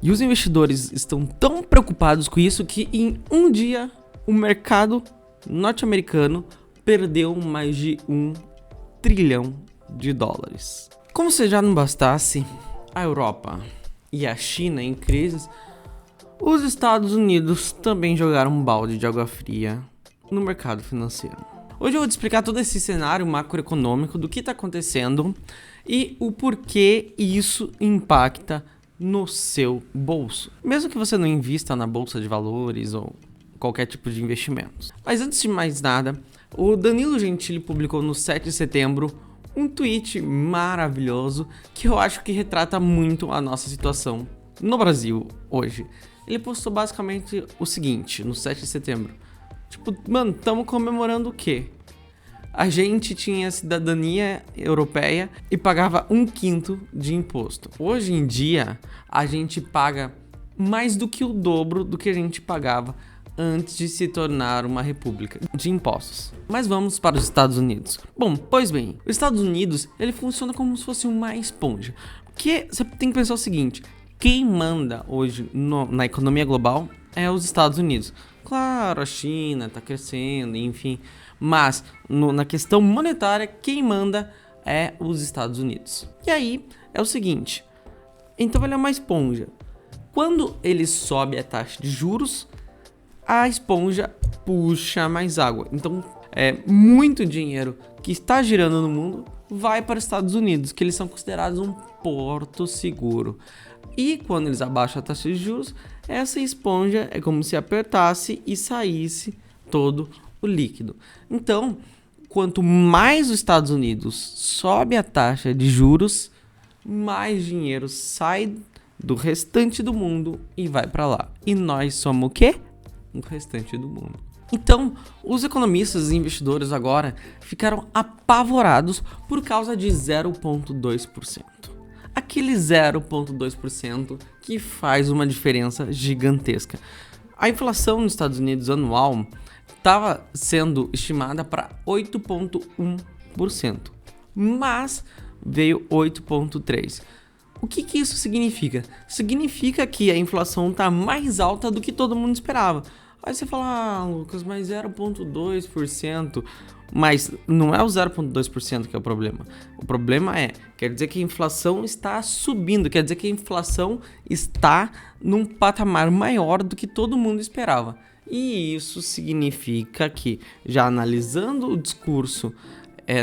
E os investidores estão tão preocupados com isso que em um dia o mercado norte-americano perdeu mais de $1 trilhão. Como se já não bastasse a Europa e a China em crises, os Estados Unidos também jogaram um balde de água fria no mercado financeiro. Hoje eu vou te explicar todo esse cenário macroeconômico do que está acontecendo e o porquê isso impacta no seu bolso, mesmo que você não invista na bolsa de valores ou qualquer tipo de investimentos. Mas antes de mais nada, o Danilo Gentili publicou no 7 de setembro um tweet maravilhoso que eu acho que retrata muito a nossa situação no Brasil hoje. Ele postou basicamente o seguinte, no 7 de setembro. Tipo, mano, estamos comemorando o quê? A gente tinha cidadania europeia e pagava 1/5 de imposto. Hoje em dia, a gente paga mais do que o dobro do que a gente pagava antes de se tornar uma república de impostos. Mas vamos para os Estados Unidos. Bom, pois bem, os Estados Unidos, ele funciona como se fosse uma esponja. Porque você tem que pensar o seguinte, quem manda hoje na economia global é os Estados Unidos. Claro, a China está crescendo, enfim, mas na questão monetária, quem manda é os Estados Unidos. E aí, é o seguinte, então ele é uma esponja. Quando ele sobe a taxa de juros, a esponja puxa mais água. Então, muito dinheiro que está girando no mundo vai para os Estados Unidos, que eles são considerados um porto seguro. E quando eles abaixam a taxa de juros, essa esponja é como se apertasse e saísse todo o líquido. Então, quanto mais os Estados Unidos sobe a taxa de juros, mais dinheiro sai do restante do mundo e vai para lá. E nós somos o quê? O restante do mundo. Então, os economistas e investidores agora ficaram apavorados por causa de 0,2%. Aquele 0,2% que faz uma diferença gigantesca. A inflação nos Estados Unidos anual estava sendo estimada para 8,1%, mas veio 8,3%. O que isso significa? Significa que a inflação está mais alta do que todo mundo esperava. Aí você fala, Lucas, mas 0,2%. Mas não é o 0,2% que é o problema. O problema quer dizer que a inflação está subindo, quer dizer que a inflação está num patamar maior do que todo mundo esperava. E isso significa que, já analisando o discurso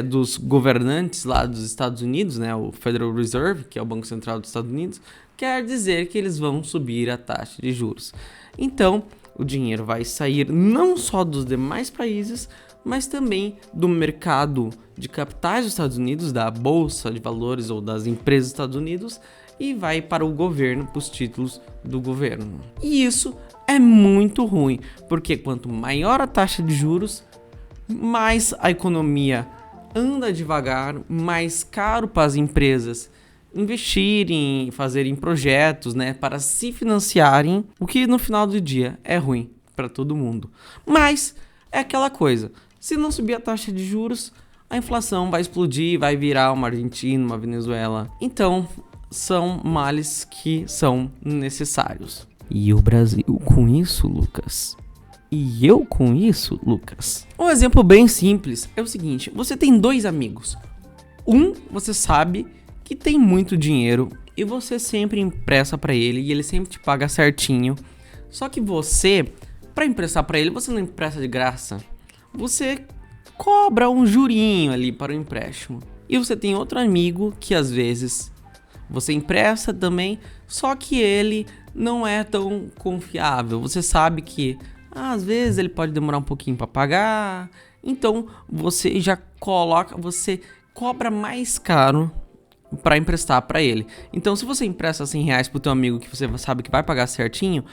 dos governantes lá dos Estados Unidos, né, o Federal Reserve, que é o Banco Central dos Estados Unidos, quer dizer que eles vão subir a taxa de juros. Então, o dinheiro vai sair não só dos demais países, mas também do mercado de capitais dos Estados Unidos, da bolsa de valores ou das empresas dos Estados Unidos, e vai para o governo, para os títulos do governo. E isso é muito ruim, porque quanto maior a taxa de juros, mais a economia anda devagar, mais caro para as empresas investirem, fazerem projetos, né, para se financiarem, o que no final do dia é ruim para todo mundo. Mas é aquela coisa, se não subir a taxa de juros, a inflação vai explodir, vai virar uma Argentina, uma Venezuela. Então, são males que são necessários. E o Brasil com isso, Lucas? E eu com isso, Lucas? Um exemplo bem simples é o seguinte, você tem dois amigos. Você sabe que tem muito dinheiro e você sempre empresta para ele e ele sempre te paga certinho. Só que você, para emprestar para ele, você não empresta de graça. Você cobra um jurinho ali para o empréstimo. E você tem outro amigo que às vezes você empresta também, só que ele não é tão confiável. Você sabe que às vezes ele pode demorar um pouquinho para pagar. Então você cobra mais caro para emprestar para ele. Então se você empresta R$100 pro teu amigo que você sabe que vai pagar certinho,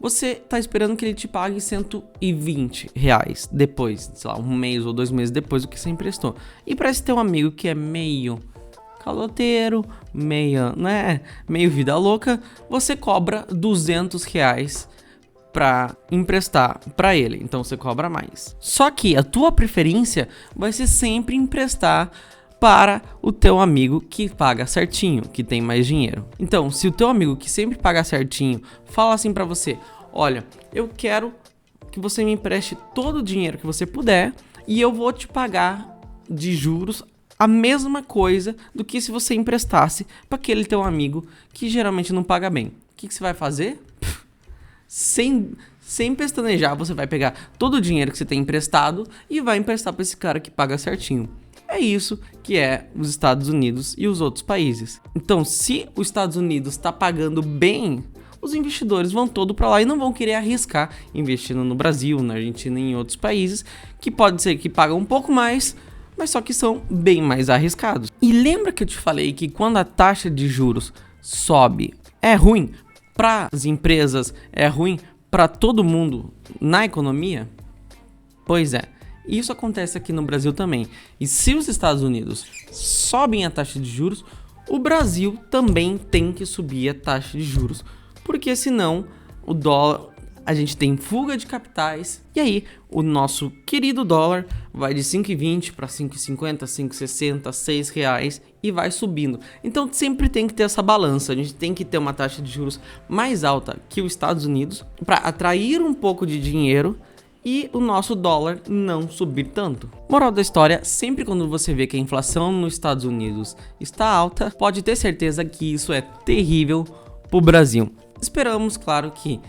você tá esperando que ele te pague R$120 depois, sei lá, 1 mês ou 2 meses depois do que você emprestou. E para esse teu amigo que é meio caloteiro, meio vida louca, você cobra R$200 para emprestar para ele, então você cobra mais. Só que a tua preferência vai ser sempre emprestar para o teu amigo que paga certinho, que tem mais dinheiro. Então, se o teu amigo que sempre paga certinho fala assim pra você: olha, eu quero que você me empreste todo o dinheiro que você puder e eu vou te pagar de juros a mesma coisa do que se você emprestasse para aquele teu amigo que geralmente não paga bem. O que você vai fazer? Sem pestanejar, você vai pegar todo o dinheiro que você tem emprestado e vai emprestar para esse cara que paga certinho. É isso que é os Estados Unidos e os outros países. Então, se os Estados Unidos está pagando bem, os investidores vão todo para lá e não vão querer arriscar investindo no Brasil, na Argentina e em outros países, que pode ser que pagam um pouco mais, mas só que são bem mais arriscados. E lembra que eu te falei que quando a taxa de juros sobe, é ruim para as empresas, é ruim para todo mundo na economia? Pois é, isso acontece aqui no Brasil também. E se os Estados Unidos sobem a taxa de juros, o Brasil também tem que subir a taxa de juros, porque senão o dólar, a gente tem fuga de capitais, e aí o nosso querido dólar vai de 5,20 para 5,50, 5,60, 6 reais e vai subindo. Então sempre tem que ter essa balança, a gente tem que ter uma taxa de juros mais alta que os Estados Unidos para atrair um pouco de dinheiro e o nosso dólar não subir tanto. Moral da história, sempre quando você vê que a inflação nos Estados Unidos está alta, pode ter certeza que isso é terrível para o Brasil. Esperamos, claro, que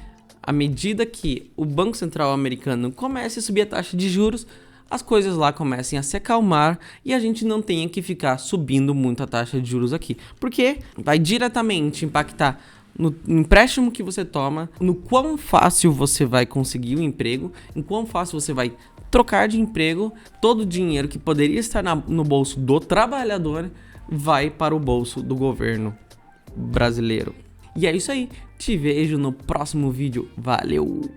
à medida que o Banco Central americano comece a subir a taxa de juros, as coisas lá comecem a se acalmar e a gente não tenha que ficar subindo muito a taxa de juros aqui, porque vai diretamente impactar no empréstimo que você toma, no quão fácil você vai conseguir um emprego, em quão fácil você vai trocar de emprego. Todo o dinheiro que poderia estar no bolso do trabalhador vai para o bolso do governo brasileiro. E é isso aí, te vejo no próximo vídeo, valeu!